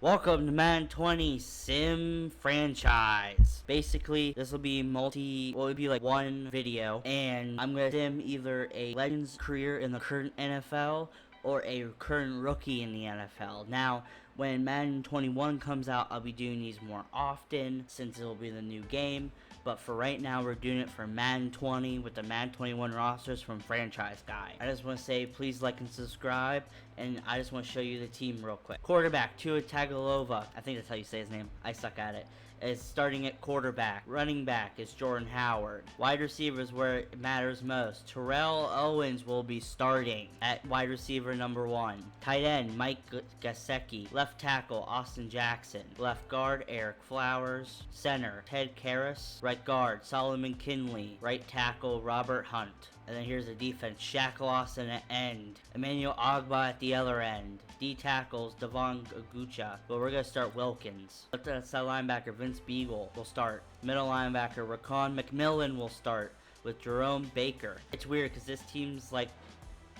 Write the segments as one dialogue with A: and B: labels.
A: Welcome to Madden 20 Sim Franchise. Basically, this will be it'll be like one video, and I'm gonna sim either a Legends career in the current NFL or a current rookie in the NFL. Now, when Madden 21 comes out, I'll be doing these more often since it'll be the new game. But for right now, we're doing it for Madden 20 with the Madden 21 rosters from Franchise Guy. I just want to say please like and subscribe, and I just want to show you the team real quick. Quarterback, Tua Tagovailoa. I think that's how you say his name. I suck at it. Is starting at quarterback. Running back is Jordan Howard. Wide receiver is where it matters most. Terrell Owens will be starting at wide receiver number 1. Tight end, Mike Gesicki. Left tackle, Austin Jackson. Left guard, Eric Flowers. Center, Ted Karras. Right guard, Solomon Kinley. Right tackle, Robert Hunt. And then here's the defense. Shaq Lawson at end. Emmanuel Ogbah at the other end. D tackles, Devon Agucha. But we're going to start Wilkins. Left side linebacker, Vince Beagle will start. Middle linebacker, Raquan McMillan will start with Jerome Baker. It's weird because this team's like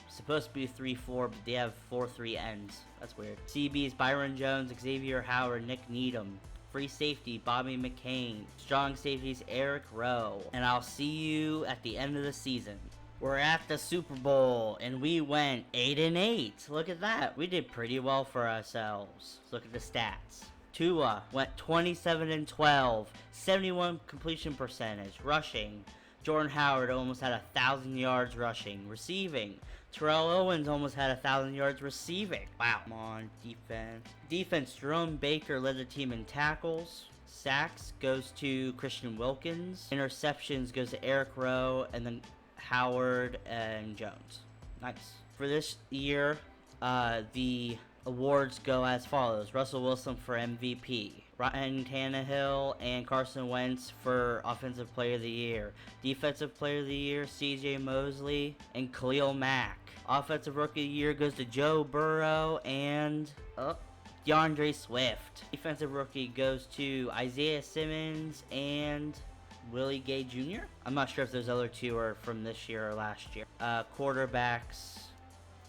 A: supposed to be 3-4, but they have 4-3 ends. That's weird. CBs, Byron Jones, Xavier Howard, Nick Needham. Free safety, Bobby McCain. Strong safeties, Eric Rowe. And I'll see you at the end of the season. We're at the Super Bowl, and we went 8-8. Look at that. We did pretty well for ourselves. Look at the stats. Tua went 27-12, 71 completion percentage. Rushing, Jordan Howard almost had 1,000 yards rushing. Receiving, Terrell Owens almost had 1,000 yards receiving. Wow. Come on, defense. Defense, Jerome Baker led the team in tackles. Sacks goes to Christian Wilkins. Interceptions goes to Eric Rowe, and then Howard and Jones. Nice. For this year, the awards go as follows. Russell Wilson for MVP. Ryan Tannehill and Carson Wentz for Offensive Player of the Year. Defensive Player of the Year, C.J. Mosley and Khalil Mack. Offensive Rookie of the Year goes to Joe Burrow and DeAndre Swift. Defensive Rookie goes to Isaiah Simmons and Willie Gay Jr. I'm not sure if those other two are from this year or last year. Quarterbacks,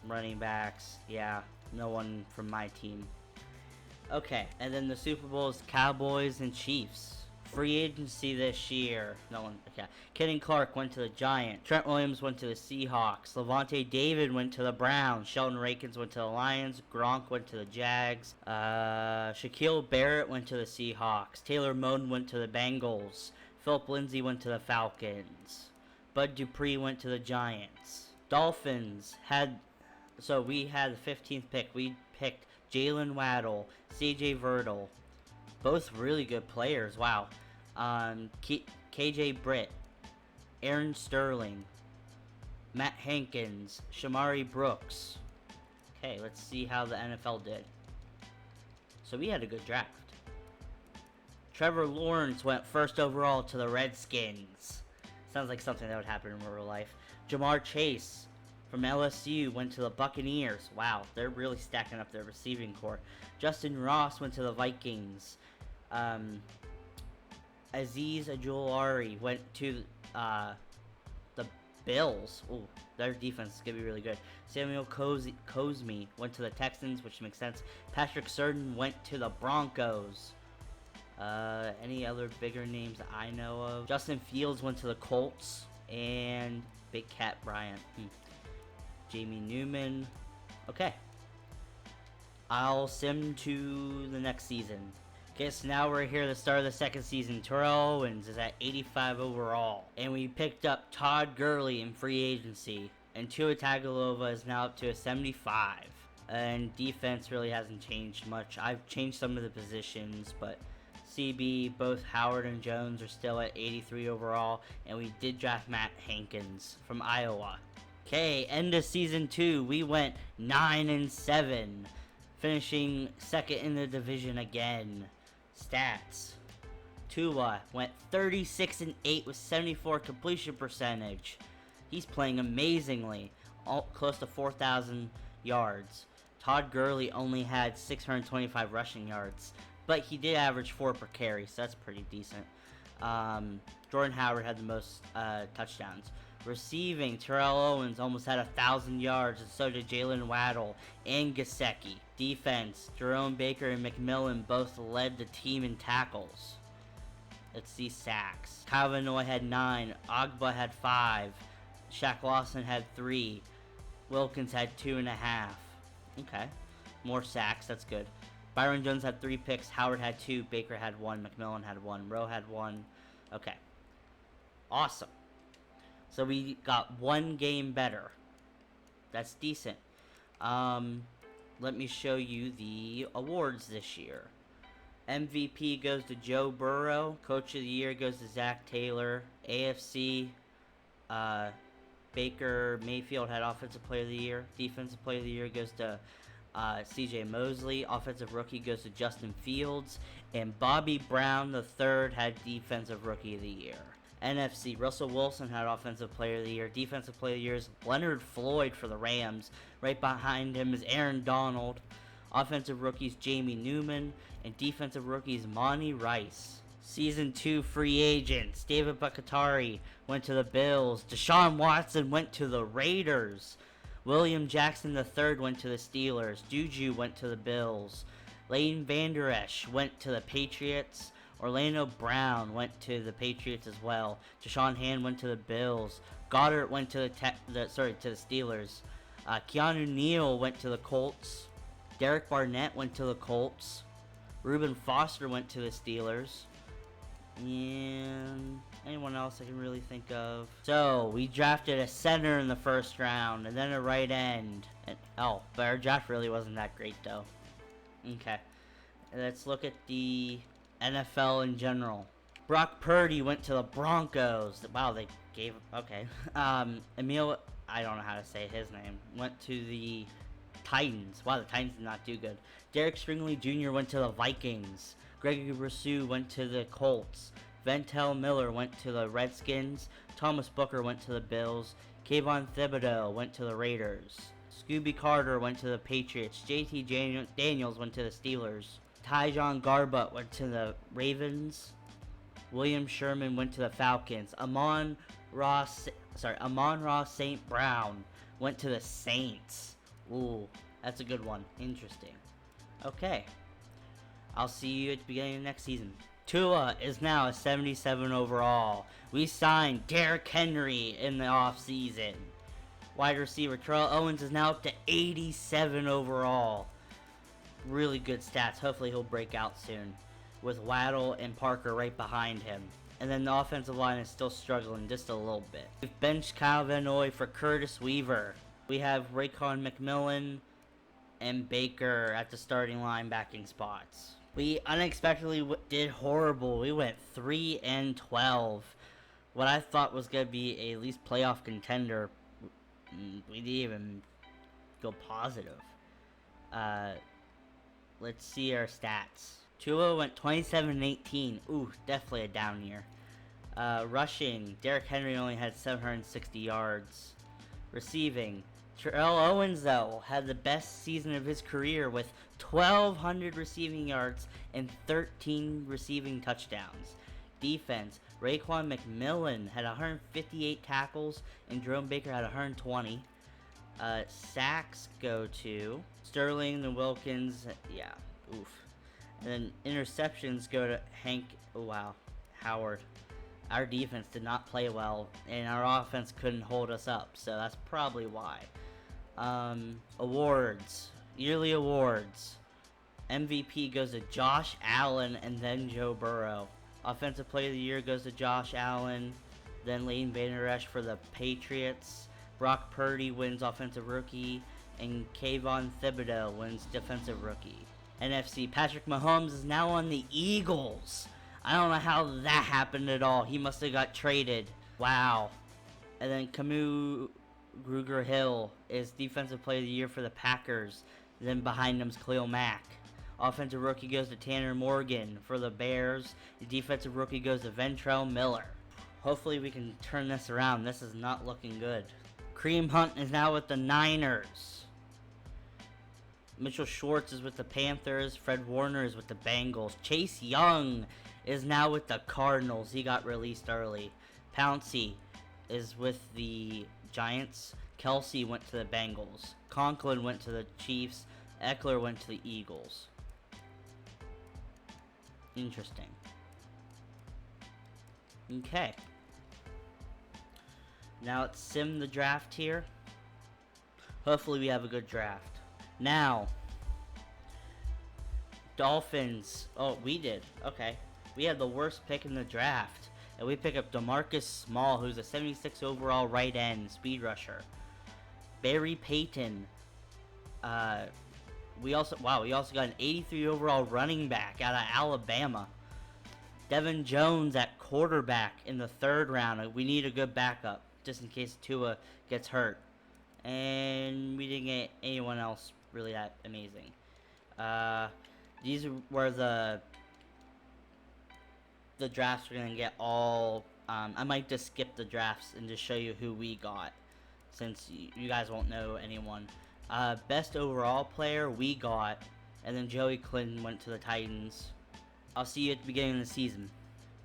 A: running backs, yeah, no one from my team. Okay, and then the Super Bowl is Cowboys and Chiefs. Free agency this year, no one, okay. Kenny Clark went to the Giants. Trent Williams went to the Seahawks. Levante David went to the Browns. Sheldon Rankins went to the Lions. Gronk went to the Jags. Shaquille Barrett went to the Seahawks. Taylor Moton went to the Bengals. Philip Lindsay went to the Falcons. Bud Dupree went to the Giants. Dolphins we had the 15th pick. We picked Jalen Waddle, C.J. Verdell. Both really good players. Wow. KJ Britt, Aaron Sterling, Matt Hankins, Shamari Brooks. Okay, let's see how the NFL did. So we had a good draft. Trevor Lawrence went first overall to the Redskins. Sounds like something that would happen in real life. Jamar Chase from LSU went to the Buccaneers. Wow, they're really stacking up their receiving core. Justin Ross went to the Vikings. Azeez Ojulari went to the Bills. Ooh, their defense is going to be really good. Samuel Cosmi went to the Texans, which makes sense. Patrick Surtain went to the Broncos. Any other bigger names that I know of? Justin Fields went to the Colts. And Big Cat Bryant. Jamie Newman. Okay. I'll sim to the next season. Okay, so now we're here at the start of the second season. Terrell Owens is at 85 overall. And we picked up Todd Gurley in free agency. And Tua Tagovailoa is now up to a 75. And defense really hasn't changed much. I've changed some of the positions, but CB, both Howard and Jones are still at 83 overall. And we did draft Matt Hankins from Iowa. Okay, end of season 2, we went 9-7, finishing second in the division again. Stats: Tua went 36-8 with 74 completion percentage. He's playing amazingly, close to 4,000 yards. Todd Gurley only had 625 rushing yards, but he did average 4 per carry, so that's pretty decent. Jordan Howard had the most touchdowns. Receiving, Terrell Owens almost had 1,000 yards, and so did Jalen Waddle and Gesicki. Defense, Jerome Baker and McMillan both led the team in tackles. Let's see sacks. Kyle Van Noy had 9, Ogba had 5, Shaq Lawson had 3, Wilkins had 2.5. Okay, more sacks, that's good. Byron Jones had 3 picks, Howard had 2, Baker had 1, McMillan had 1, Rowe had 1. Okay, awesome. So we got 1 game better. That's decent. Let me show you the awards this year. MVP goes to Joe Burrow. Coach of the Year goes to Zach Taylor. AFC, Baker Mayfield had Offensive Player of the Year. Defensive Player of the Year goes to CJ Mosley. Offensive Rookie goes to Justin Fields. And Bobby Brown III had Defensive Rookie of the Year. NFC, Russell Wilson had Offensive Player of the Year. Defensive Player of the Year is Leonard Floyd for the Rams. Right behind him is Aaron Donald. Offensive Rookies Jamie Newman. And Defensive Rookies Monty Rice. Season 2 free agents. David Bakhtiari went to the Bills. Deshaun Watson went to the Raiders. William Jackson III went to the Steelers. Juju went to the Bills. Leighton Vander Esch went to the Patriots. Orlando Brown went to the Patriots as well. Deshaun Hand went to the Bills. Goddard went to to the Steelers. Keanu Neal went to the Colts. Derek Barnett went to the Colts. Reuben Foster went to the Steelers. And anyone else I can really think of? So, we drafted a center in the first round, and then a right end. But our draft really wasn't that great, though. Okay. Let's look at the NFL in general. Brock Purdy went to the Broncos. Wow, they gave... Okay. Emil... I don't know how to say his name. Went to the Titans. Wow, the Titans did not do good. Derek Stringley Jr. went to the Vikings. Gregory Rousseau went to the Colts. Ventel Miller went to the Redskins. Thomas Booker went to the Bills. Kayvon Thibodeau went to the Raiders. Scooby Carter went to the Patriots. JT Daniels went to the Steelers. Tyjon Garbutt went to the Ravens. William Sherman went to the Falcons. Amon Ross St. Brown went to the Saints. Ooh, that's a good one. Interesting. Okay. I'll see you at the beginning of next season. Tua is now a 77 overall. We signed Derrick Henry in the offseason. Wide receiver Terrell Owens is now up to 87 overall. Really good stats. Hopefully he'll break out soon. With Waddle and Parker right behind him. And then the offensive line is still struggling just a little bit. We've benched Kyle Van Noy for Curtis Weaver. We have Raekwon McMillan and Baker at the starting linebacking spots. We unexpectedly did horrible. We went 3-12. What I thought was going to be a at least playoff contender, we didn't even go positive. Let's see our stats. Tua went 27-18. Ooh, definitely a down year. Rushing, Derrick Henry only had 760 yards. Receiving, Terrell Owens, though, had the best season of his career with 1,200 receiving yards and 13 receiving touchdowns. Defense, Raekwon McMillan had 158 tackles and Jerome Baker had 120. Sacks go to Sterling and Wilkins. Yeah, oof. And then interceptions go to Howard. Our defense did not play well, and our offense couldn't hold us up, so that's probably why. Awards. Yearly awards. MVP goes to Josh Allen and then Joe Burrow. Offensive Player of the Year goes to Josh Allen, then Leighton Vander Esch for the Patriots. Brock Purdy wins Offensive Rookie, and Kayvon Thibodeau wins Defensive Rookie. NFC, Patrick Mahomes is now on the Eagles. I don't know how that happened at all. He must have got traded. Wow. And then Camus Grugier-Hill is Defensive Player of the Year for the Packers. Then behind him is Khalil Mack. Offensive Rookie goes to Tanner Morgan for the Bears. The Defensive Rookie goes to Ventrell Miller. Hopefully we can turn this around. This is not looking good. Kareem Hunt is now with the Niners. Mitchell Schwartz is with the Panthers. Fred Warner is with the Bengals. Chase Young is now with the Cardinals. He got released early. Pouncey is with the Giants. Kelsey went to the Bengals. Conklin went to the Chiefs. Eckler went to the Eagles. Interesting. Okay. Now let's sim the draft here. Hopefully we have a good draft. Now, Dolphins. Oh, we did. Okay. We had the worst pick in the draft. And we pick up DeMarcus Small, who's a 76 overall right end speed rusher. Barry Payton. We also got an 83 overall running back out of Alabama. Devin Jones at quarterback in the 3rd round. We need a good backup, just in case Tua gets hurt. And we didn't get anyone else really that amazing. These were the drafts we're going to get all. I might just skip the drafts and just show you who we got, since you guys won't know anyone. Best overall player we got, and then Joey Clinton went to the Titans. I'll see you at the beginning of the season.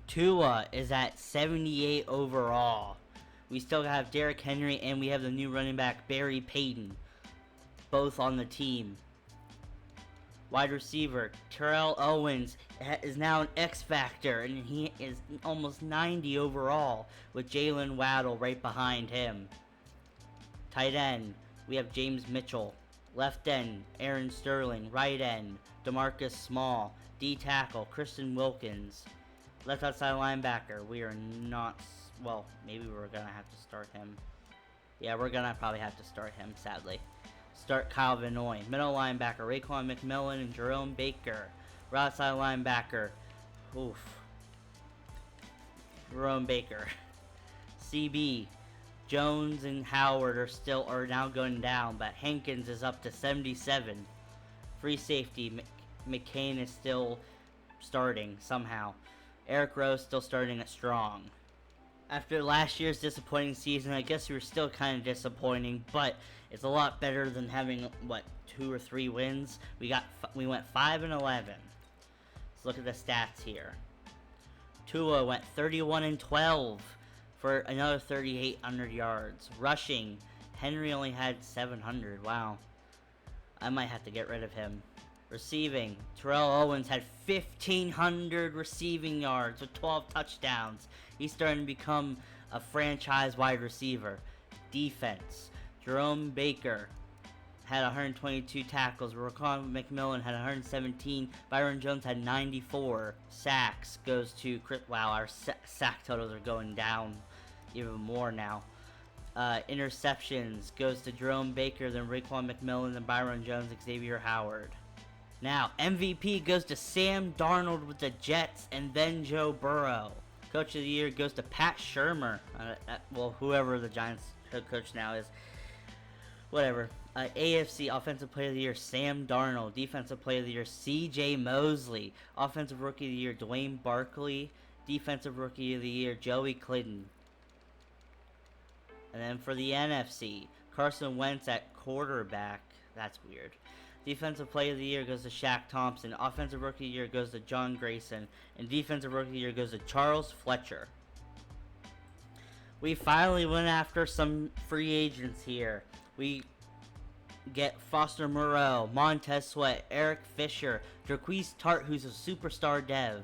A: Tua is at 78 overall. We still have Derrick Henry, and we have the new running back Barry Payton, both on the team. Wide receiver Terrell Owens is now an X Factor, and he is almost 90 overall, with Jalen Waddle right behind him. Tight end, we have James Mitchell. Left end, Aaron Sterling. Right end, DeMarcus Small. D tackle, Kristen Wilkins. Left outside linebacker, we are not. Well, maybe we're gonna have to start him. Yeah, we're gonna probably have to start him, sadly. Start Kyle Van Noy. Middle linebacker, Raekwon McMillan and Jerome Baker. Right outside linebacker, Jerome Baker. CB, Jones and Howard are now going down, but Hankins is up to 77. Free safety, McCain is still starting somehow. Eric Rowe still starting at strong. After last year's disappointing season, I guess we were still kind of disappointing, but it's a lot better than having 2 or 3 wins. We went 5-11. Let's look at the stats here. Tua went 31-12 for another 3,800 yards. Rushing, Henry only had 700. Wow, I might have to get rid of him. Receiving, Terrell Owens had 1,500 receiving yards with 12 touchdowns. He's starting to become a franchise wide receiver. Defense, Jerome Baker had 122 tackles. Raekwon McMillan had 117. Byron Jones had 94. Sacks goes to Chris. Wow, our sack totals are going down even more now. Interceptions goes to Jerome Baker, then Raekwon McMillan, then Byron Jones, Xavier Howard. Now, MVP goes to Sam Darnold with the Jets, and then Joe Burrow. Coach of the Year goes to Pat Shurmur. Whoever the Giants head coach now is. Whatever. AFC Offensive Player of the Year, Sam Darnold. Defensive Player of the Year, C.J. Mosley. Offensive Rookie of the Year, Dwayne Barkley. Defensive Rookie of the Year, Joey Clinton. And then for the NFC, Carson Wentz at quarterback. That's weird. Defensive Player of the Year goes to Shaq Thompson. Offensive Rookie of the Year goes to John Grayson. And Defensive Rookie of the Year goes to Charles Fletcher. We finally went after some free agents here. We get Foster Moreau, Montez Sweat, Eric Fisher, Jaquez Tart, who's a superstar dev.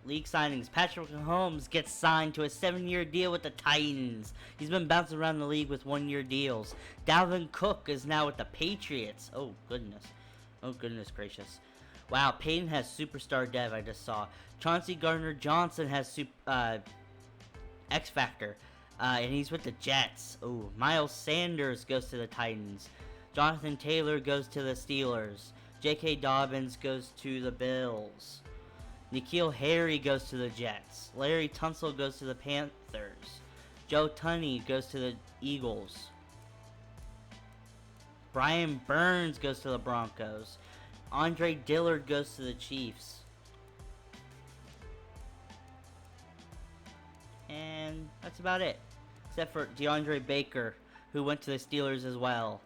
A: League signings. Patrick Mahomes gets signed to a 7-year deal with the Titans. He's been bouncing around the league with 1-year deals. Dalvin Cook is now with the Patriots. Oh, goodness. Oh, goodness gracious. Wow, Peyton has superstar dev, I just saw. Chauncey Gardner-Johnson has X Factor. And he's with the Jets. Oh, Miles Sanders goes to the Titans. Jonathan Taylor goes to the Steelers. J.K. Dobbins goes to the Bills. N'Keal Harry goes to the Jets. Larry Tunsil goes to the Panthers. Joe Tunney goes to the Eagles. Brian Burns goes to the Broncos. Andre Dillard goes to the Chiefs. And that's about it. Except for DeAndre Baker, who went to the Steelers as well.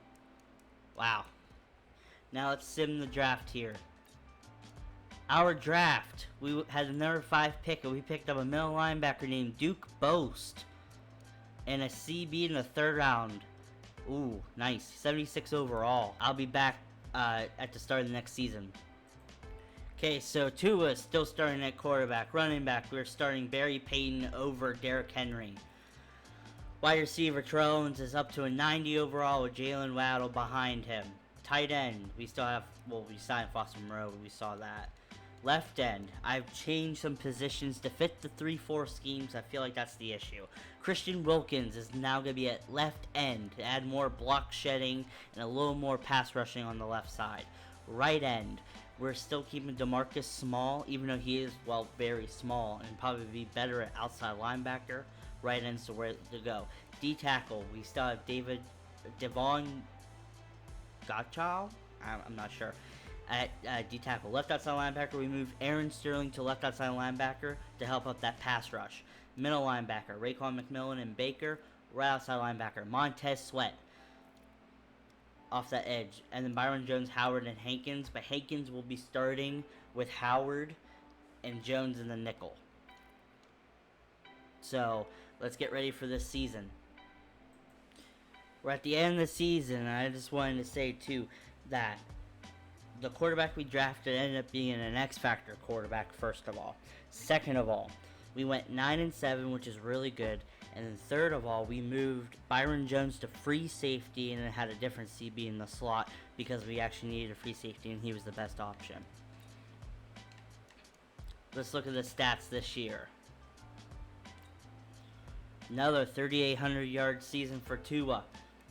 A: Wow. Now let's sim the draft here. Our draft, we had a number 5 pick, and we picked up a middle linebacker named Duke Boast. and a CB in the 3rd round. Ooh, nice. 76 overall. I'll be back at the start of the next season. Okay, so Tua is still starting at quarterback. Running back, we're starting Barry Payton over Derrick Henry. Wide receiver, Terrell Owens is up to a 90 overall with Jalen Waddle behind him. Tight end, we still have, well, we signed Foster Moreau, we saw that. Left end, I've changed some positions to fit the 3-4 schemes. I feel like that's the issue. Christian Wilkins is now going to be at left end to add more block shedding and a little more pass rushing on the left side. Right end, we're still keeping DeMarcus small, even though he is, well, very small, and probably be better at outside linebacker. Right end's the way to go. D-tackle, we still have Devon Gottschall? I'm not sure. At D-tackle. Left outside linebacker, we move Aaron Sterling to left outside linebacker to help out that pass rush. Middle linebacker, Raekwon McMillan and Baker. Right outside linebacker, Montez Sweat off that edge. And then Byron Jones, Howard, and Hankins. But Hankins will be starting with Howard and Jones in the nickel. So, let's get ready for this season. We're at the end of the season, and I just wanted to say, too, that the quarterback we drafted ended up being an X-Factor quarterback, first of all. Second of all, we went 9-7, which is really good. And then third of all, we moved Byron Jones to free safety and then had a different CB in the slot because we actually needed a free safety and he was the best option. Let's look at the stats this year. Another 3,800-yard season for Tua.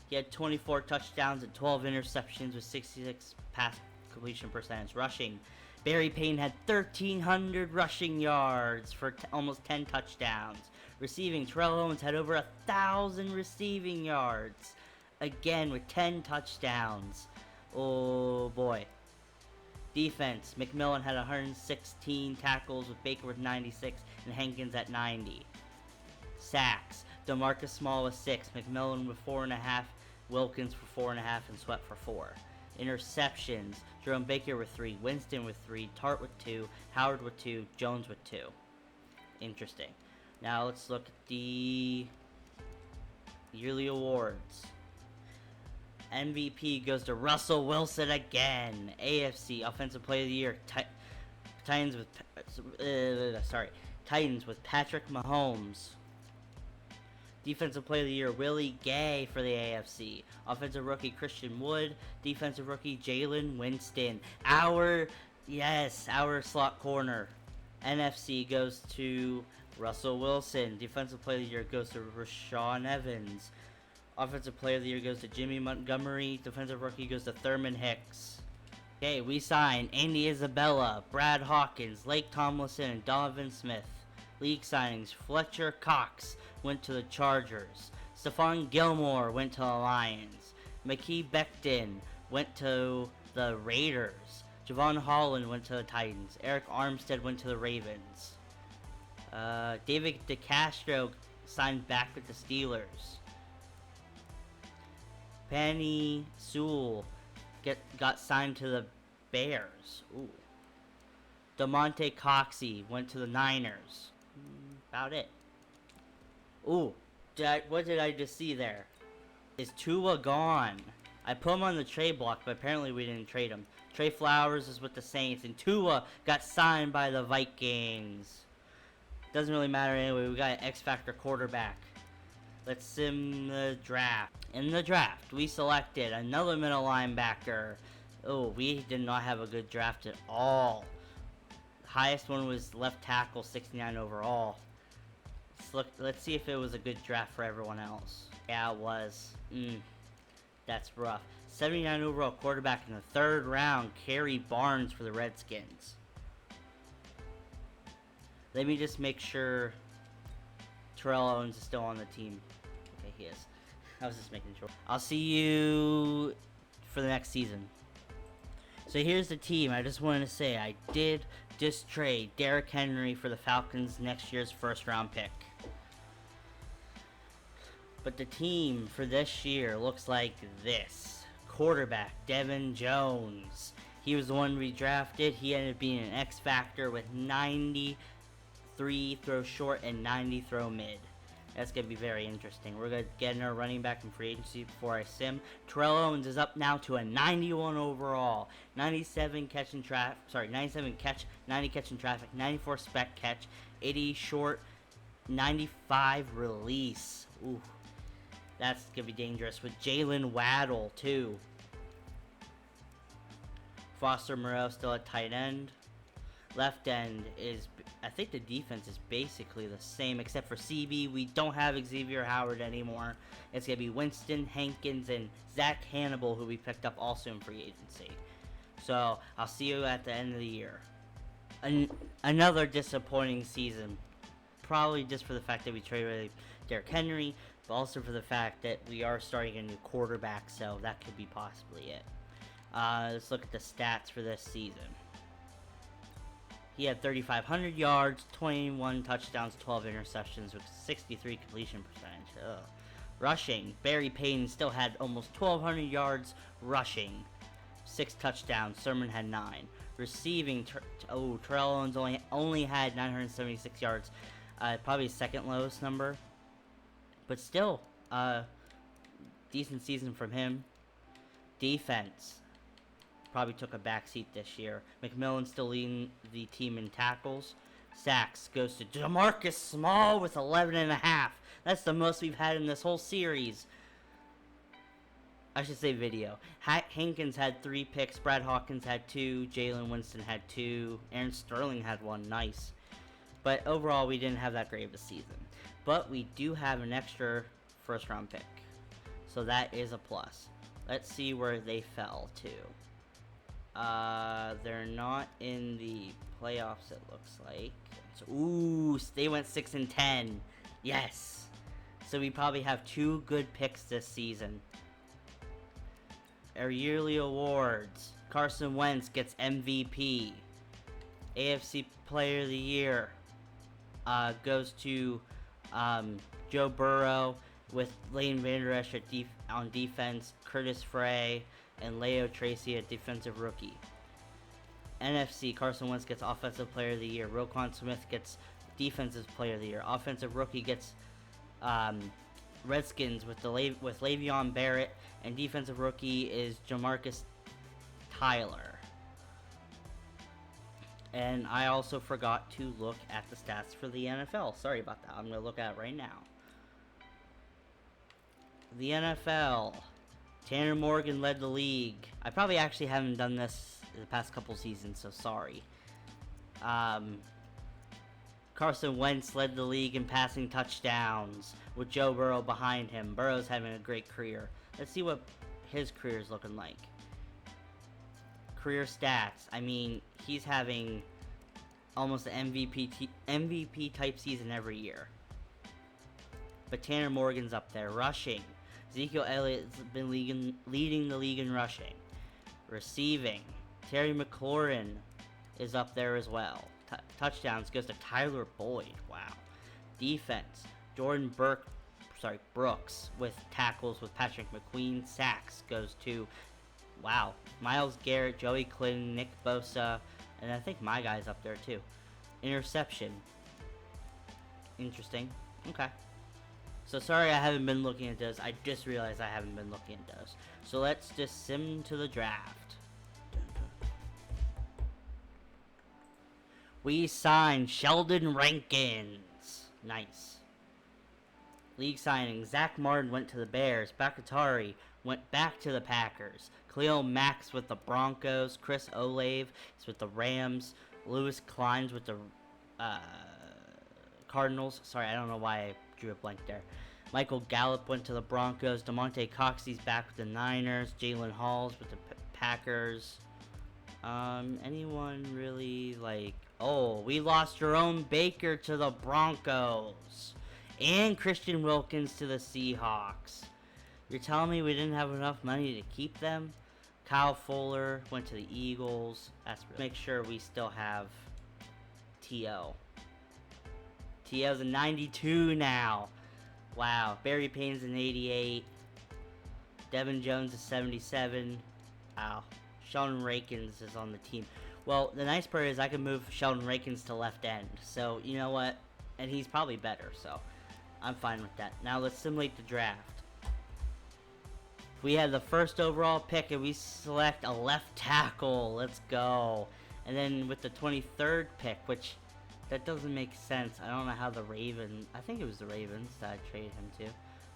A: He had 24 touchdowns and 12 interceptions with 66 pass completion percentage. Rushing, Barry Payton had 1,300 rushing yards for almost 10 touchdowns. Receiving, Terrell Owens had over 1,000 receiving yards. Again with 10 touchdowns. Oh boy. Defense, McMillan had 116 tackles with Baker with 96 and Hankins at 90. Sacks, DeMarcus Small with 6, McMillan with 4.5, Wilkins for 4.5, and Sweat for 4. Interceptions, Jerome Baker with 3, Winston with 3, Tart with 2, Howard with 2, Jones with 2. Interesting. Now let's look at the yearly awards. MVP goes to Russell Wilson again. AFC Offensive Player of the Year, Titans with Patrick Mahomes. Defensive Player of the Year, Willie Gay for the AFC. Offensive Rookie, Christian Wood. Defensive Rookie, Jalen Winston. Our slot corner. NFC goes to Russell Wilson. Defensive Player of the Year goes to Rashawn Evans. Offensive Player of the Year goes to Jimmy Montgomery. Defensive Rookie goes to Thurman Hicks. Okay, we signed Andy Isabella, Brad Hawkins, Lake Tomlinson, and Donovan Smith. League signings, Fletcher Cox went to the Chargers. Stephon Gilmore went to the Lions. McKee Becton went to the Raiders. Javon Holland went to the Titans. Eric Armstead went to the Ravens. David DeCastro signed back with the Steelers. Penny Sewell got signed to the Bears. Ooh. DeMonte Coxey went to the Niners. About it. Ooh, what did I just see there? Is Tua gone? I put him on the trade block, but apparently we didn't trade him. Trey Flowers is with the Saints, and Tua got signed by the Vikings. Doesn't really matter anyway. We got an X-Factor quarterback. Let's sim the draft. In the draft, we selected another middle linebacker. Oh, we did not have a good draft at all. The highest one was left tackle, 69 overall. Let's see if it was a good draft for everyone else. Yeah, it was. That's rough. 79 overall quarterback in the 3rd round, Kerry Barnes for the Redskins. Let me just make sure Terrell Owens is still on the team. Okay, he is. I was just making sure. I'll see you for the next season. So here's the team. I just wanted to say I did just trade Derrick Henry for the Falcons next year's 1st round pick. But the team for this year looks like this. Quarterback, Devin Jones. He was the one we drafted. He ended up being an X-Factor with 93 throw short and 90 throw mid. That's going to be very interesting. We're going to get our running back in free agency before I sim. Terrell Owens is up now to a 91 overall. 97 catch in traffic. Sorry, 97 catch, 90 catch in traffic, 94 spec catch, 80 short, 95 release. Ooh, that's going to be dangerous. With Jalen Waddle, too. Foster Moreau still at tight end. Left end is, I think the defense is basically the same, except for CB. We don't have Xavier Howard anymore. It's going to be Winston Hankins and Zach Hannibal, who we picked up also in free agency. So, I'll see you at the end of the year. Another disappointing season. Probably just for the fact that we traded Derrick Henry, but also for the fact that we are starting a new quarterback, so that could be possibly it. Let's look at the stats for this season. He had 3,500 yards, 21 touchdowns, 12 interceptions with 63 completion percentage. Ugh. Rushing, Barry Payton still had almost 1,200 yards rushing, 6 touchdowns. Sermon had 9. Receiving, Terrell Owens only had 976 yards, probably his second lowest number, but still, decent season from him. Defense probably took a backseat this year. McMillan still leading the team in tackles. Sacks goes to Jamarcus Small with 11.5. That's the most we've had in this whole series. I should say video. Hankins had 3 picks. Brad Hawkins had 2. Jalen Winston had 2. Aaron Sterling had 1. Nice. But overall, we didn't have that great of a season. But we do have an extra first-round pick. So that is a plus. Let's see where they fell to. They're not in the playoffs, it looks like. So, ooh, they went 6-10. Yes. So we probably have 2 good picks this season. Our yearly awards. Carson Wentz gets MVP. AFC Player of the Year goes to Joe Burrow, with Lane Vander Esch on defense, Curtis Frey, and Leo Tracy at defensive rookie. NFC, Carson Wentz gets Offensive Player of the Year. Roquan Smith gets Defensive Player of the Year. Offensive Rookie gets Redskins with Le'Veon Barrett, and Defensive Rookie is Jamarcus Tyler. And I also forgot to look at the stats for the NFL. Sorry about that. I'm going to look at it right now. The NFL. Tanner Morgan led the league. I probably actually haven't done this in the past couple seasons, so sorry. Carson Wentz led the league in passing touchdowns, with Joe Burrow behind him. Burrow's having a great career. Let's see what his career is looking like. Career stats. I mean, he's having almost an MVP type season every year. But Tanner Morgan's up there. Rushing. Ezekiel Elliott's been leading the league in rushing. Receiving. Terry McLaurin is up there as well. Touchdowns goes to Tyler Boyd. Wow. Defense. Jordan Brooks with tackles with Patrick McQueen. Sacks goes to, wow, Myles Garrett, Joey Clinton, Nick Bosa, and I think my guy's up there too. Interception. Interesting. Okay. So sorry I haven't been looking at those. I just realized I haven't been looking at those. So let's just sim to the draft. We signed Sheldon Rankins. Nice. League signing. Zach Martin went to the Bears. Bakatari went back to the Packers. Khalil Max with the Broncos. Chris Olave is with the Rams. Lewis Klein's with the Cardinals. Sorry, I don't know why I drew a blank there. Michael Gallup went to the Broncos. DeMonte Coxey's back with the Niners. Jalen Hall's with the Packers. Anyone really like... Oh, we lost Jerome Baker to the Broncos. And Christian Wilkins to the Seahawks. You're telling me we didn't have enough money to keep them? Kyle Fuller went to the Eagles. That's really... Make sure we still have T.O. T.O.'s a 92 now. Wow. Barry Payne's an 88. Devin Jones is 77. Wow. Sheldon Rankins is on the team. Well, the nice part is I can move Sheldon Rankins to left end. So, you know what? And he's probably better, so. I'm fine with that. Now let's simulate the draft. We have the first overall pick and we select a left tackle. Let's go. And then with the 23rd pick, which that doesn't make sense. I don't know how the Ravens, I think it was the Ravens that I traded him to.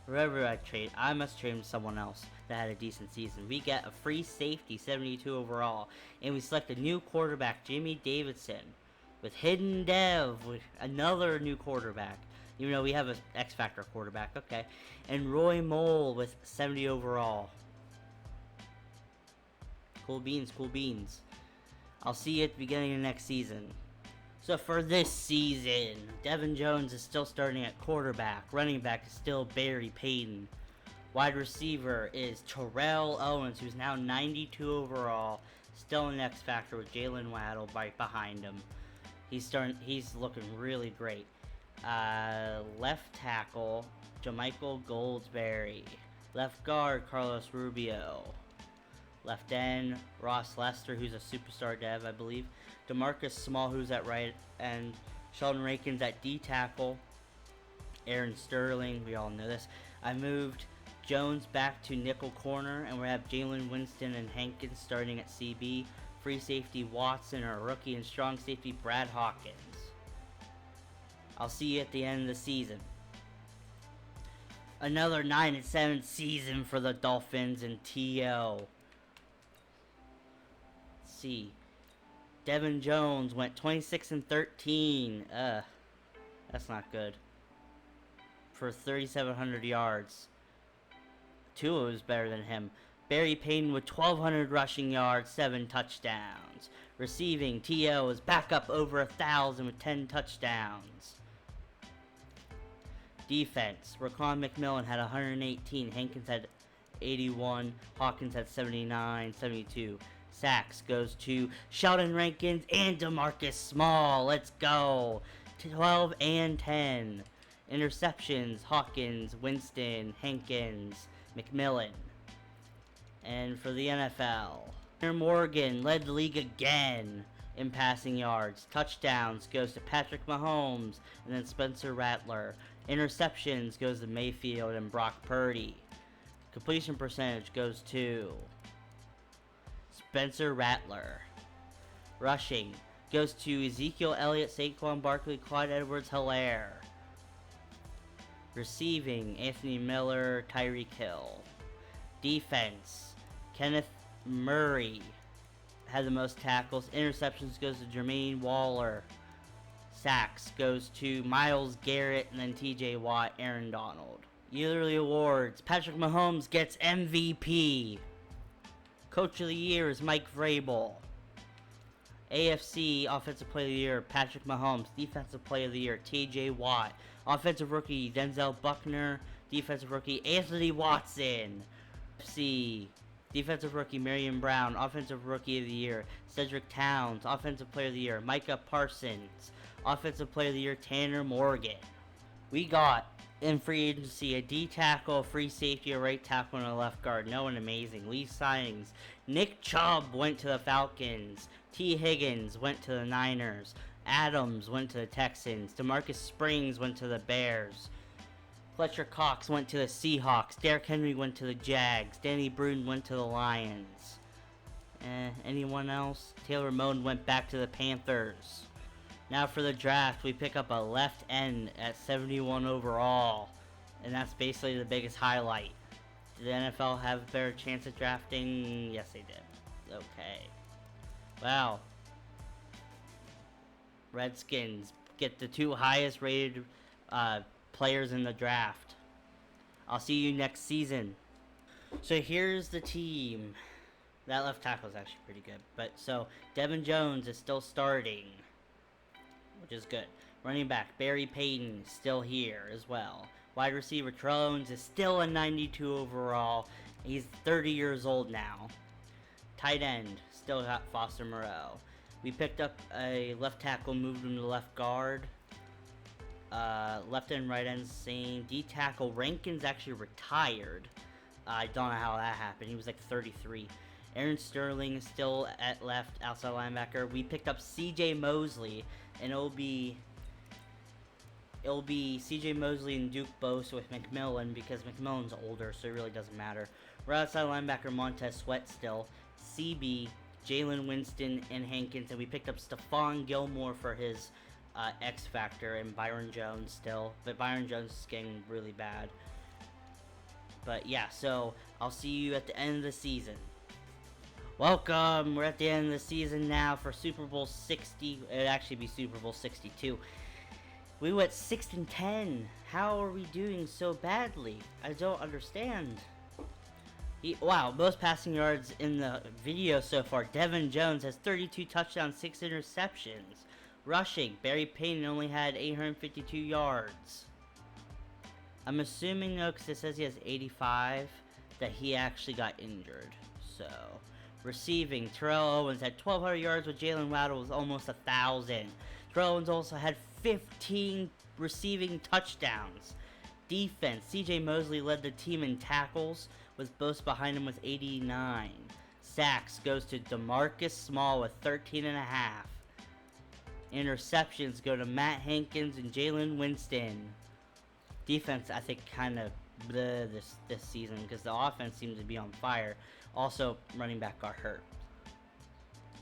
A: Whoever I trade, I must trade him to someone else that had a decent season. We get a free safety, 72 overall. And we select a new quarterback, Jimmy Davidson. With Hidden Dev, with another new quarterback. Even though we have an X-Factor quarterback, okay. And Roy Mole with 70 overall. Cool beans, cool beans. I'll see you at the beginning of next season. So for this season, Devin Jones is still starting at quarterback. Running back is still Barry Payton. Wide receiver is Terrell Owens, who's now 92 overall. Still an X-Factor with Jalen Waddle right behind him. He's looking really great. Left tackle, Jamichael Goldsberry. Left guard, Carlos Rubio. Left end, Ross Lester, who's a superstar dev, I believe. DeMarcus Small, who's at right end. Sheldon Rankins at D tackle. Aaron Sterling, we all know this. I moved Jones back to nickel corner, and we have Jalen Winston and Hankins starting at CB. Free safety Watson, our rookie, and strong safety Brad Hawkins. I'll see you at the end of the season. Another 9-7 season for the Dolphins and TO. Let's see. Devin Jones went 26-13. That's not good. For 3,700 yards. Tua was better than him. Barry Payton with 1,200 rushing yards, 7 touchdowns. Receiving, T.O. is back up over 1,000 with 10 touchdowns. Defense, Raquan McMillan had 118. Hankins had 81. Hawkins had 79, 72. Sacks goes to Sheldon Rankins and DeMarcus Small. Let's go. 12 and 10. Interceptions, Hawkins, Winston, Hankins, McMillan. And for the NFL, Tanner Morgan led the league again in passing yards. Touchdowns goes to Patrick Mahomes and then Spencer Rattler. Interceptions goes to Mayfield and Brock Purdy. Completion percentage goes to Spencer Rattler. Rushing goes to Ezekiel Elliott, Saquon Barkley, Clyde Edwards-Helaire. Receiving, Anthony Miller, Tyreek Hill. Defense, Kenneth Murray had the most tackles. Interceptions goes to Jermaine Waller. Sacks goes to Myles Garrett and then TJ Watt, Aaron Donald. Yearly awards, Patrick Mahomes gets MVP. Coach of the Year is Mike Vrabel. AFC Offensive Player of the Year, Patrick Mahomes. Defensive Player of the Year, TJ Watt. Offensive Rookie, Denzel Buckner. Defensive Rookie, Anthony Watson. AFC Defensive Rookie, Marion Brown. Offensive Rookie of the Year, Cedric Towns. Offensive Player of the Year, Micah Parsons. Offensive Player of the Year, Tanner Morgan. We got in free agency a D tackle, a free safety, a right tackle, and a left guard. No one amazing. Leaf signings. Nick Chubb went to the Falcons. T. Higgins went to the Niners. Adams went to the Texans. DeMarcus Springs went to the Bears. Fletcher Cox went to the Seahawks. Derrick Henry went to the Jags. Danny Bruin went to the Lions. Anyone else? Taylor Moton went back to the Panthers. Now for the draft, we pick up a left end at 71 overall. And that's basically the biggest highlight. Did the NFL have a better chance at drafting? Yes, they did. Okay. Wow. Redskins get the 2 highest rated players in the draft. I'll see you next season. So here's the team. That left tackle is actually pretty good. But so Devin Jones is still starting, which is good. Running back Barry Payton still here as well. Wide receiver Terrell Owens is still a 92 overall. He's 30 years old now. Tight end still got Foster Moreau. We picked up a left tackle, moved him to left guard. Left and right end same. D tackle Rankins actually retired. I don't know how that happened. He was like 33. Aaron Sterling is still at left outside linebacker. We picked up C.J. Mosley, and it'll be it'll be CJ Mosley and Duke Bose with McMillan because McMillan's older, so it really doesn't matter. Right outside linebacker Montez Sweat still. CB, Jalen Winston, and Hankins, and we picked up Stephon Gilmore for his X Factor, and Byron Jones still, but Byron Jones is getting really bad. But yeah, so I'll see you at the end of the season. Welcome, we're at the end of the season now for Super Bowl 60. It'd actually be Super Bowl 62. We went 6-10. How are we doing so badly? I don't understand. Wow, most passing yards in the video so far. Devin Jones has 32 touchdowns, 6 interceptions. Rushing, Barry Payton only had 852 yards. I'm assuming, though, because it says he has 85, that he actually got injured. So, receiving, Terrell Owens had 1,200 yards with Jalen Waddle was almost 1,000. Terrell Owens also had 15 receiving touchdowns. Defense, CJ Mosley led the team in tackles, with Bose behind him with 89. Sacks goes to DeMarcus Small with 13.5. Interceptions go to Matt Hankins and Jalen Winston. Defense, I think, kind of this season because the offense seems to be on fire. Also, running back got hurt.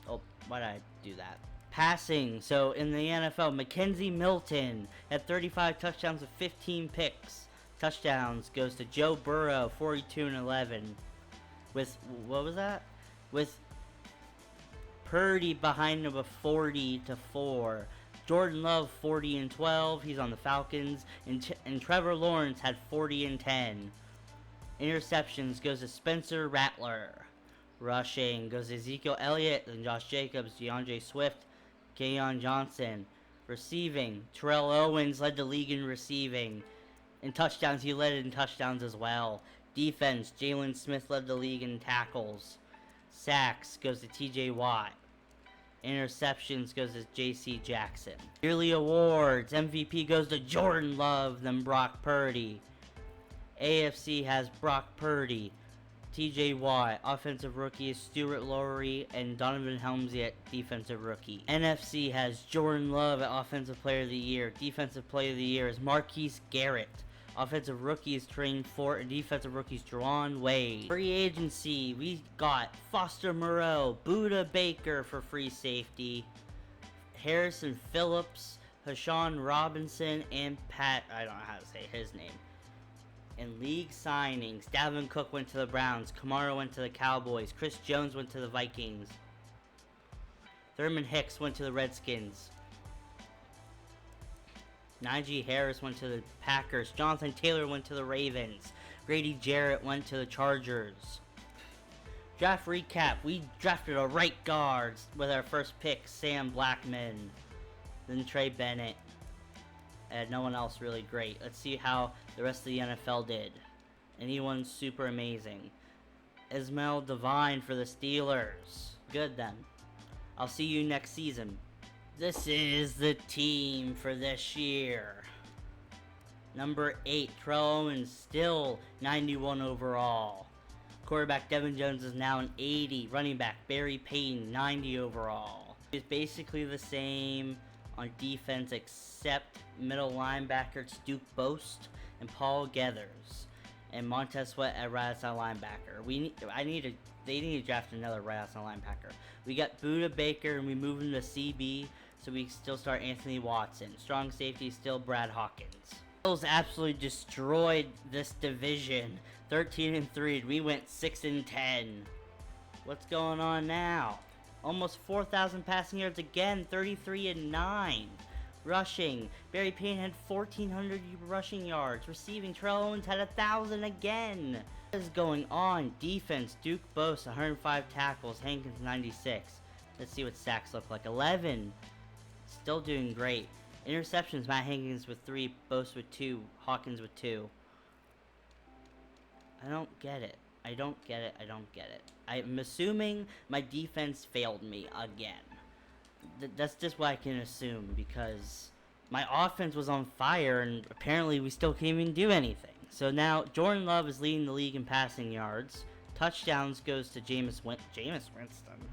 A: Oh, why did I do that? Passing, so in the NFL, Mackenzie Milton had 35 touchdowns with 15 picks. Touchdowns goes to Joe Burrow, 42-11. With, what was that? With Purdy behind him with 40-4. Jordan Love 40-12. He's on the Falcons. And Trevor Lawrence had 40-10. Interceptions goes to Spencer Rattler. Rushing goes to Ezekiel Elliott and Josh Jacobs, DeAndre Swift, Keon Johnson. Receiving, Terrell Owens led the league in receiving. In touchdowns, he led in touchdowns as well. Defense, Jalen Smith led the league in tackles. Sacks goes to TJ Watt. Interceptions goes to JC Jackson. Yearly awards, MVP goes to Jordan Love, then Brock Purdy. AFC has Brock Purdy. TJ Watt, offensive rookie is Stuart Lowry, and Donovan Helmsley at defensive rookie. NFC has Jordan Love at offensive player of the year. Defensive player of the year is Marquise Garrett. Offensive rookie is Train Fort, and defensive rookie is Juwan Wade. Free agency, we got Foster Moreau, Buda Baker for free safety, Harrison Phillips, Hashawn Robinson, and Pat, I don't know how to say his name. In league signings, Dalvin Cook went to the Browns, Kamara went to the Cowboys, Chris Jones went to the Vikings, Thurman Hicks went to the Redskins, Najee Harris went to the Packers, Jonathan Taylor went to the Ravens, Grady Jarrett went to the Chargers. Draft recap, we drafted a right guard with our first pick, Sam Blackman, then Trey Bennett. And no one else really great. Let's see how the rest of the NFL did. Anyone super amazing? Ismail Devine for the Steelers. Good then. I'll see you next season. This is the team for this year. Number 8, Terrell Owens, still 91 overall. Quarterback Devin Jones is now an 80. Running back Barry Payton, 90 overall. It's basically the same on defense except middle linebacker Duke Bost and Paul Geathers, and Montez Sweat at right outside linebacker. They need to draft another right outside linebacker. We got Buda Baker and we move him to CB, so we still start Anthony Watson. Strong safety still Brad Hawkins. Bills absolutely destroyed this division, 13-3. We went 6-10. What's going on now? Almost 4,000 passing yards again, 33-9. Rushing, Barry Payton had 1,400 rushing yards. Receiving, Terrell Owens had 1,000 again. What is going on? Defense, Duke Bose, 105 tackles. Hankins, 96. Let's see what sacks look like. 11. Still doing great. Interceptions, Matt Hankins with 3, Bose with 2, Hawkins with 2. I don't get it. I don't get it. I'm assuming my defense failed me again. That's just what I can assume, because my offense was on fire and apparently we still can't even do anything. So now Jordan Love is leading the league in passing yards. Touchdowns goes to Jameis Winston.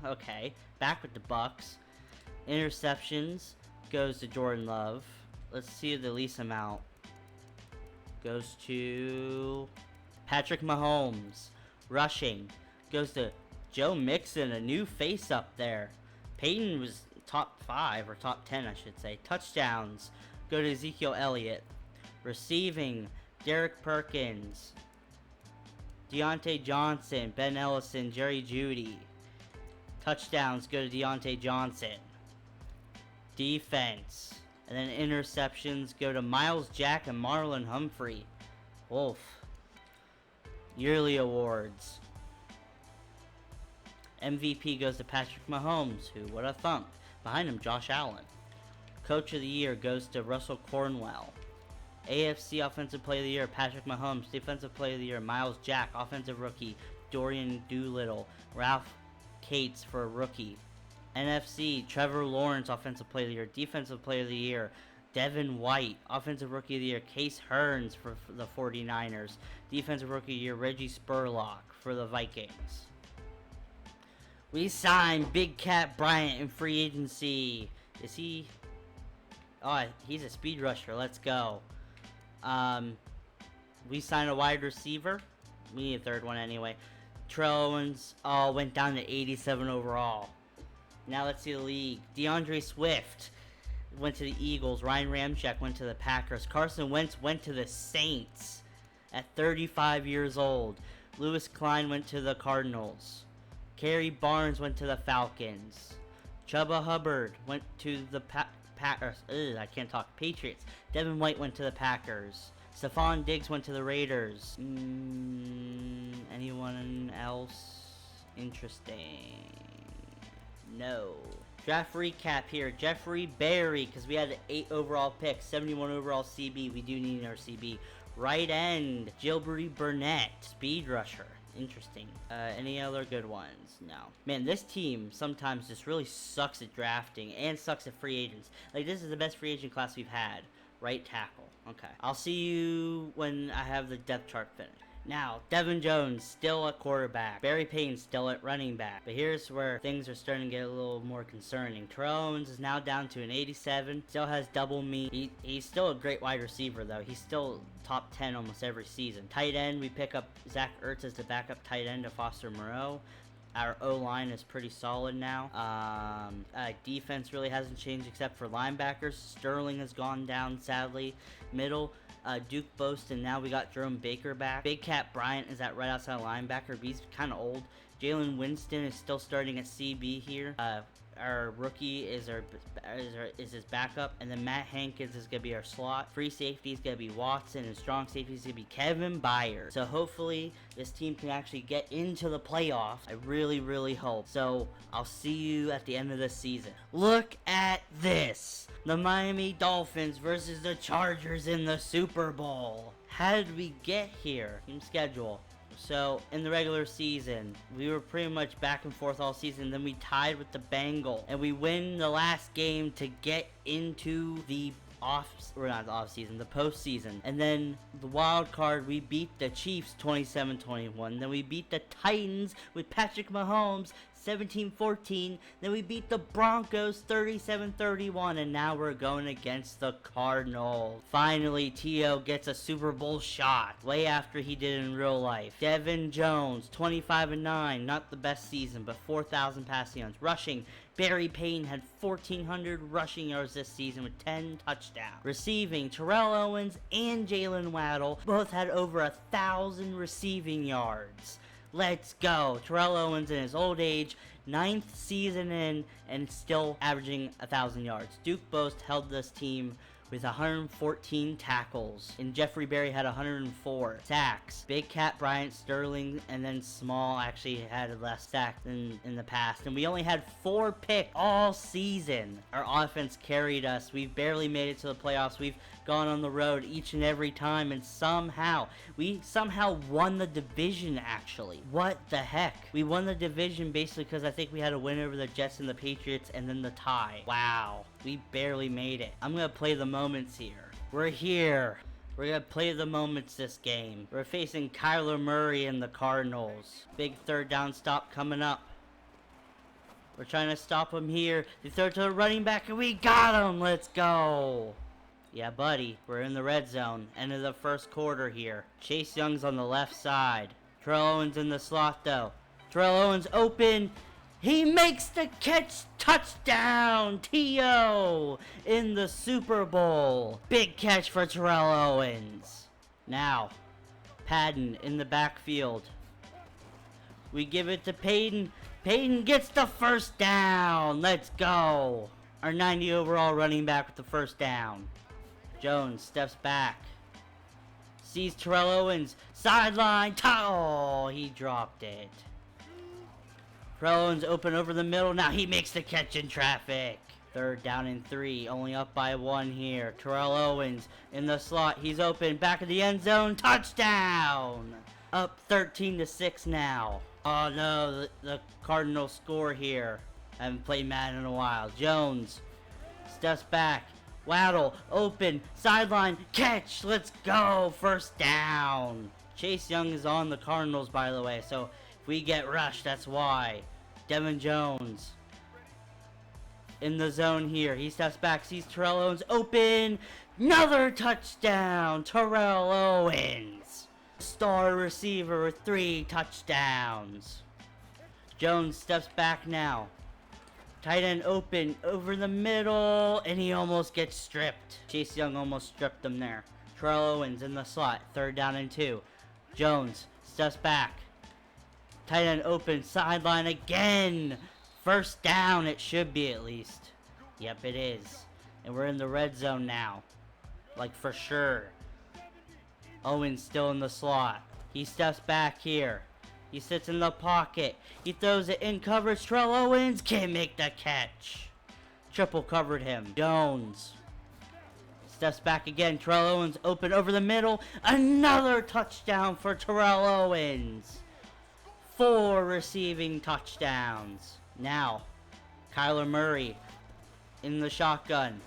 A: Okay, back with the Bucks. Interceptions goes to Jordan Love. let's see the least amount. Goes to Patrick Mahomes. Rushing goes to Joe Mixon, a new face up there. Peyton was top 5 or top 10, I should say. Touchdowns go to Ezekiel Elliott. Receiving, Derek Perkins, Deontay Johnson, Ben Ellison, Jerry Jeudy. Touchdowns go to Deontay Johnson. Defense, and then interceptions go to Miles Jack and Marlon Humphrey. Wolf. Yearly awards. MVP goes to Patrick Mahomes, who would have thunk. Behind him, Josh Allen. Coach of the Year goes to Russell Cornwell. AFC Offensive Player of the Year, Patrick Mahomes. Defensive Player of the Year, Miles Jack. Offensive Rookie, Dorian Doolittle. Ralph Cates for a rookie. NFC, Trevor Lawrence, Offensive Player of the Year. Defensive Player of the Year, Devin White. Offensive Rookie of the Year, Case Hearns for the 49ers. Defensive Rookie of the Year, Reggie Spurlock for the Vikings. We signed Big Cat Bryant in free agency. Is he? Oh, he's a speed rusher. Let's go. We signed a wide receiver. We need a third one anyway. Terrell Owens went down to 87 overall. Now let's see the league. DeAndre Swift went to the Eagles. Ryan Ramczyk went to the Packers. Carson Wentz went to the Saints at 35 years old. Lewis Klein went to the Cardinals. Kerry Barnes went to the Falcons. Chuba Hubbard went to the Patriots. Devin White went to the Packers. Stephon Diggs went to the Raiders. Anyone else interesting? No. Draft recap here. Jeffrey Berry, because we had an 8 overall pick, 71 overall CB. We do need our CB. Right end, Gilbert Burnett, speed rusher. Interesting. Any other good ones? No. Man, this team sometimes just really sucks at drafting and sucks at free agents. Like, this is the best free agent class we've had. Right tackle. Okay. I'll see you when I have the depth chart finished. Now, Devin Jones still at quarterback. Barry Payton still at running back. But here's where things are starting to get a little more concerning. Terrell Owens is now down to an 87. Still has double meat. He's still a great wide receiver, though. He's still top 10 almost every season. Tight end, we pick up Zach Ertz as the backup tight end to Foster Moreau. Our O-line is pretty solid now. Defense really hasn't changed except for linebackers. Sterling has gone down, sadly. Middle, Duke Boston. Now we got Jerome Baker back. Big Cat Bryant is at right outside linebacker, but he's kind of old. Jalen Winston is still starting at CB here. Our rookie is his backup, and then Matt Hankins is gonna be our slot. Free safety is gonna be Watson, and strong safety is gonna be Kevin Byard. So hopefully this team can actually get into the playoffs. I really, really hope. So I'll see you at the end of the season. Look at this: the Miami Dolphins versus the Chargers in the Super Bowl. How did we get here? Team schedule. So, in the regular season, we were pretty much back and forth all season. Then we tied with the Bengals. And we win the last game to get into the the postseason. And then the wild card, we beat the Chiefs 27-21. Then we beat the Titans with Patrick Mahomes 17-14. Then we beat the Broncos 37-31. And now we're going against the Cardinals. Finally, T.O. gets a Super Bowl shot way after he did in real life. Devin Jones, 25-9. Not the best season, but 4,000 passing yards. Rushing, Barry Payton had 1,400 rushing yards this season with 10 touchdowns. Receiving, Terrell Owens and Jalen Waddle both had over 1,000 receiving yards. Let's go. Terrell Owens in his old age, 9th season in, and still averaging 1,000 yards. Duke Boast held this team with 114 tackles, and Jeffrey Berry had 104 sacks. Big Cat Bryant, Sterling, and then Small actually had less sacks than in the past, and we only had 4 picks all season. Our offense carried us. We've barely made it to the playoffs. We've gone on the road each and every time, and we somehow won the division, actually. What the heck? We won the division basically because I think we had a win over the Jets and the Patriots, and then the tie. Wow. We barely made it. I'm gonna play the moments here. We're here. We're gonna play the moments this game. We're facing Kyler Murray and the Cardinals. Big third down stop coming up. We're trying to stop him here. They throw it to the running back and we got him. Let's go. Yeah, buddy, we're in the red zone. End of the first quarter here. Chase Young's on the left side. Terrell Owens in the slot, though. Terrell Owens open. He makes the catch. Touchdown, T.O. in the Super Bowl. Big catch for Terrell Owens. Now, Madden in the backfield. We give it to Peyton. Peyton gets the first down. Let's go. Our 90 overall running back with the first down. Jones steps back. Sees Terrell Owens. Sideline. Oh, he dropped it. Terrell Owens open over the middle. Now he makes the catch in traffic. Third down and 3. Only up by 1 here. Terrell Owens in the slot. He's open. Back of the end zone. Touchdown. Up 13-6 now. Oh no, the Cardinals score here. I haven't played Madden in a while. Jones steps back. Waddle, open, sideline, catch, let's go, first down. Chase Young is on the Cardinals, by the way, so if we get rushed, that's why. Devin Jones in the zone here. He steps back, sees Terrell Owens, open, another touchdown, Terrell Owens. Star receiver with 3 touchdowns. Jones steps back now. Tight end open over the middle, and he almost gets stripped. Chase Young almost stripped him there. Terrell Owens in the slot, 3rd down and 2. Jones steps back. Tight end open, sideline again. First down, it should be at least. Yep, it is. And we're in the red zone now. Like for sure. Owens still in the slot. He steps back here. He sits in the pocket. He throws it in coverage. Terrell Owens can't make the catch. Triple covered him. Jones steps back again. Terrell Owens open over the middle. Another touchdown for Terrell Owens. 4 receiving touchdowns. Now, Kyler Murray in the shotgun.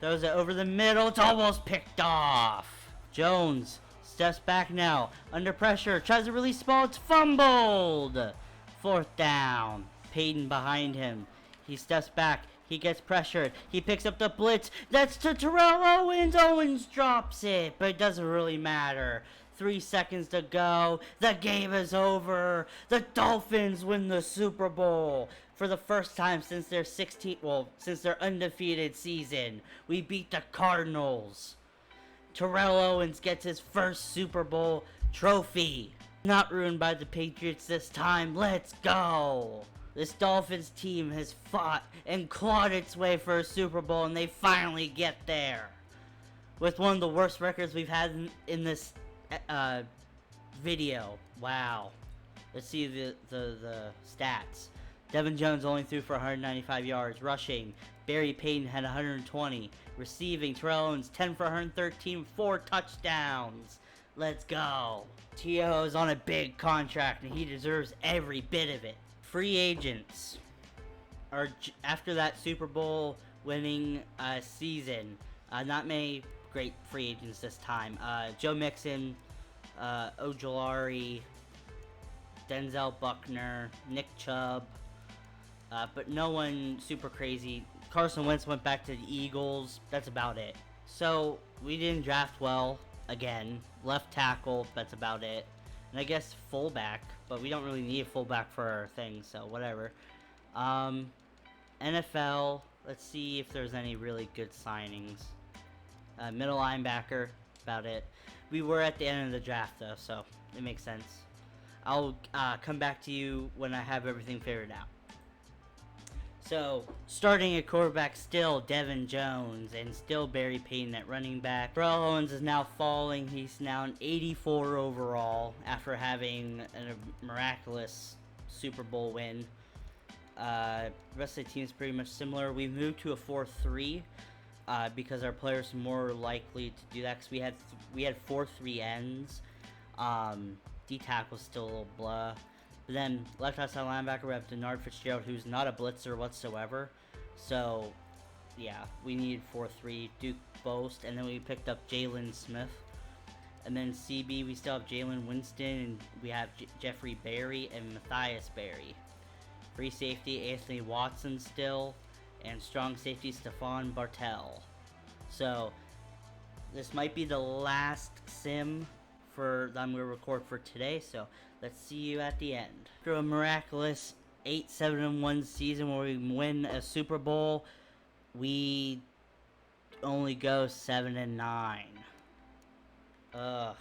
A: Throws it over the middle. It's almost picked off. Jones steps back now, under pressure, tries to release the ball, it's fumbled! 4th down. Peyton behind him. He steps back, he gets pressured, he picks up the blitz, that's to Terrell Owens! Owens drops it, but it doesn't really matter. 3 seconds to go, the game is over! The Dolphins win the Super Bowl! For the first time since since their undefeated season, we beat the Cardinals. Terrell Owens gets his first Super Bowl trophy. Not ruined by the Patriots this time. Let's go. This Dolphins team has fought and clawed its way for a Super Bowl, and they finally get there. With one of the worst records we've had in this video. Wow. Let's see the stats. Devin Jones only threw for 195 yards. Rushing, Barry Payton had 120. Receiving, Terrell Owens 10 for 113, 4 touchdowns. Let's go. T.O. is on a big contract, and he deserves every bit of it. Free agents are after that Super Bowl winning season. Not many great free agents this time. Joe Mixon, Ojulari, Denzel Buckner, Nick Chubb, but no one super crazy. Carson Wentz went back to the Eagles. That's about it. So we didn't draft well again. Left tackle. That's about it. And I guess fullback, but we don't really need a fullback for our thing, so whatever. NFL. Let's see if there's any really good signings. Middle linebacker. About it. We were at the end of the draft though, so it makes sense. I'll come back to you when I have everything figured out. So, starting at quarterback, still Devin Jones, and still Barry Payton at running back. Terrell Owens is now falling. He's now an 84 overall after having a miraculous Super Bowl win. The rest of the team is pretty much similar. We moved to a 4-3 because our players are more likely to do that, because we had 4-3 ends. D tackle's still a little blah. But then, left outside linebacker, we have Denard Fitzgerald, who's not a blitzer whatsoever. So, yeah, we needed 4-3, Duke Boast, and then we picked up Jalen Smith. And then CB, we still have Jalen Winston, and we have Jeffrey Berry and Matthias Berry. Free safety, Anthony Watson still, and strong safety, Stephon Bartel. So, this might be the last sim that I'm going to record for today, so let's see you at the end. After a miraculous 8-7-1 season where we win a Super Bowl, we only go 7-9. Ugh.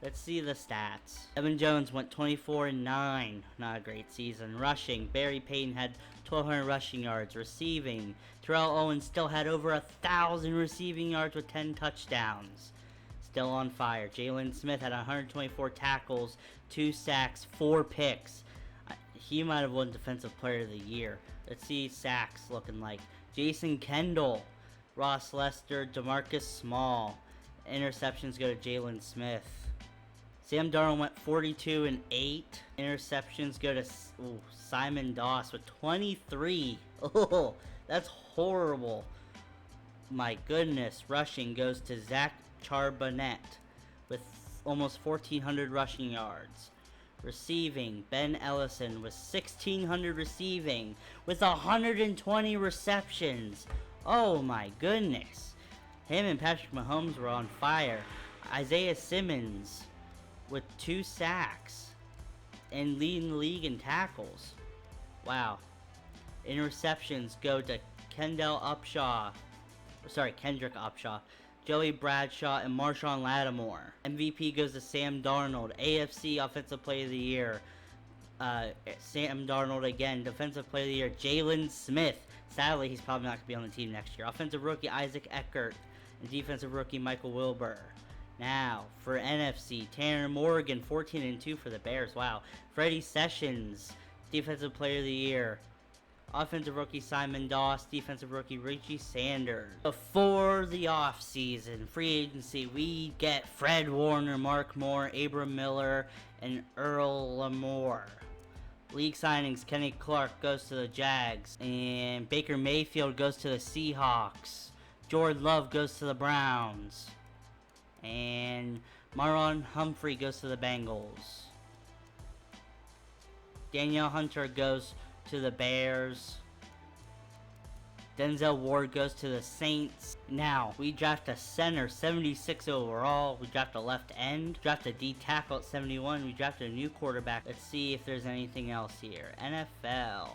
A: Let's see the stats. Evan Jones went 24-9. Not a great season. Rushing, Barry Payton had 1,200 rushing yards. Receiving, Terrell Owens still had over 1,000 receiving yards with 10 touchdowns. Still on fire. Jalen Smith had 124 tackles, 2 sacks, 4 picks. He might have won Defensive Player of the Year. Let's see sacks looking like. Jason Kendall, Ross Lester, DeMarcus Small. Interceptions go to Jalen Smith. Sam Darnold went 42-8. Interceptions go to Simon Doss with 23. Oh, that's horrible. My goodness. Rushing goes to Zach Charbonnet with almost 1,400 rushing yards. Receiving, Ben Ellison with 1,600 receiving with 120 receptions. Oh my goodness. Him and Patrick Mahomes were on fire. Isaiah Simmons with 2 sacks and leading the league in tackles. Wow. Interceptions go to Kendrick Upshaw, Joey Bradshaw, and Marshawn Lattimore. MVP goes to Sam Darnold. AFC Offensive Player of the Year, Sam Darnold again. Defensive Player of the Year, Jalen Smith. Sadly, he's probably not going to be on the team next year. Offensive Rookie, Isaac Eckert. And Defensive Rookie, Michael Wilbur. Now, for NFC, Tanner Morgan, 14-2 for the Bears. Wow. Freddie Sessions, Defensive Player of the Year. Offensive Rookie, Simon Doss. Defensive Rookie, Richie Sanders. Before the offseason, free agency, we get Fred Warner, Mark Moore, Abram Miller, and Earl Lamore. League signings, Kenny Clark goes to the Jags. And Baker Mayfield goes to the Seahawks. Jordan Love goes to the Browns. And Marlon Humphrey goes to the Bengals. Danielle Hunter goes to the Bears. Denzel Ward goes to the Saints. Now, we draft a center, 76 overall. We draft a left end. Draft a D tackle at 71. We drafted a new quarterback. Let's see if there's anything else here. NFL.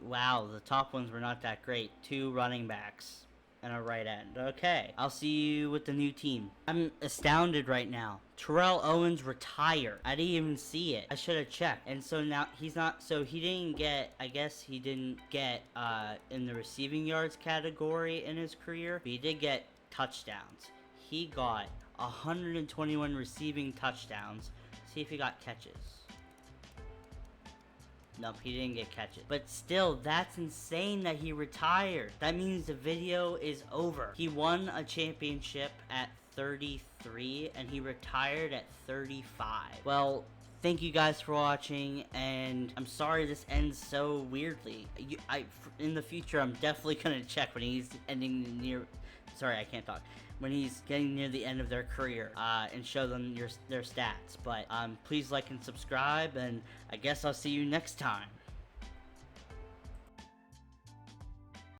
A: Wow, the top ones were not that great. 2 running backs and a right end. Okay, I'll see you with the new team. I'm astounded right now. Terrell Owens retired. I didn't even see it. I should have checked. And so now he's not, so he didn't get, I guess he didn't get in the receiving yards category in his career, but he did get touchdowns. He got 121 receiving touchdowns. See if he got catches. Nope, he didn't get catches. But still, that's insane that he retired. That means the video is over. He won a championship at 33, and he retired at 35. Well, thank you guys for watching, and I'm sorry this ends so weirdly. In the future, I'm definitely gonna check when he's ending near... Sorry, I can't talk. When he's getting near the end of their career, and show them their stats. But please like and subscribe, and I guess I'll see you next time.